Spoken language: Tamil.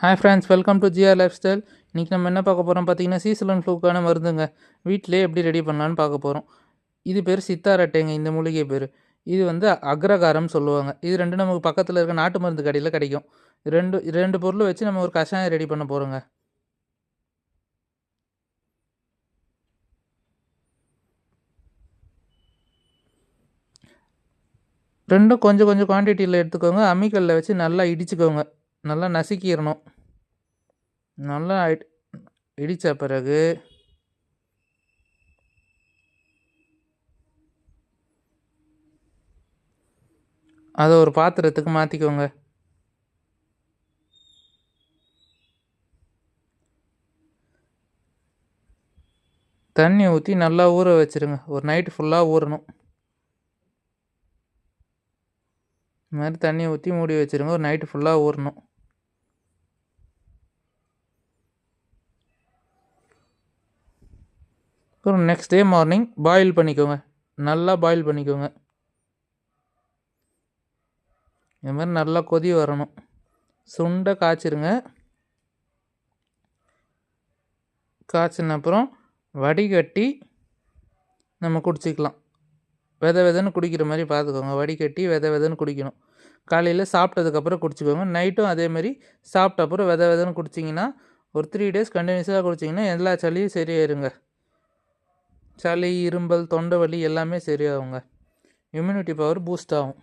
Hi friends, welcome to GR lifestyle. இன்றைக்கி நம்ம என்ன பார்க்க போகிறோம் பார்த்தீங்கன்னா, சீசன் ஃப்ளூக்கான மருந்துங்க. வீட்டிலே எப்படி ரெடி பண்ணலான்னு பார்க்க போகிறோம். இது பேர் சித்தாரட்டைங்க, இந்த மூலிகை பேர். இது வந்து அக்ரகாரம் சொல்லுவாங்க. இது ரெண்டும் நமக்கு பக்கத்தில் இருக்க நாட்டு மருந்து கடையில் கிடைக்கும். ரெண்டு பொருளை வச்சு நம்ம ஒரு கஷாயம் ரெடி பண்ண போகிறோங்க. ரெண்டும் கொஞ்சம் கொஞ்சம் குவான்டிட்டியில் எடுத்துக்கோங்க. அம்மிக்கல்லில் வச்சு நல்லா இடிச்சுக்கோங்க. நல்லா நசுக்கிடணும். நல்லா இடித்த பிறகு அதை ஒரு பாத்திரத்துக்கு மாற்றிக்கோங்க. தண்ணி ஊற்றி நல்லா ஊற வச்சுருங்க. ஒரு நைட்டு ஃபுல்லாக ஊறணும். இந்த மாதிரி தண்ணி ஊற்றி மூடி வச்சுருங்க. ஒரு நைட்டு ஃபுல்லாக ஊறணும். அப்புறம் நெக்ஸ்ட் டே மார்னிங் பாயில் பண்ணிக்கோங்க. நல்லா பாயில் பண்ணிக்கோங்க. இந்த மாதிரி நல்லா கொதி வரணும். சுண்டை காய்ச்சிருங்க. காய்ச்சின அப்புறம் வடிகட்டி நம்ம குடிச்சிக்கலாம். வெதைன்னு குடிக்கிற மாதிரி பார்த்துக்கோங்க. வடிகட்டி வெதைன்னு குடிக்கணும். காலையில் சாப்பிட்டதுக்கப்புறம் குடிச்சிக்கோங்க. நைட்டும் அதேமாதிரி சாப்பிட்ட அப்புறம் வெதைன்னு குடிச்சிங்கன்னா ஒரு 3 டேஸ் கண்டினியூஸாக குடிச்சிங்கன்னா எல்லா சளியும் சரியாயிருங்க. சளி, இரும்பல், தொண்டை வலி எல்லாமே சரியாகுங்க. இம்யூனிட்டி பவர் பூஸ்ட் ஆகும்.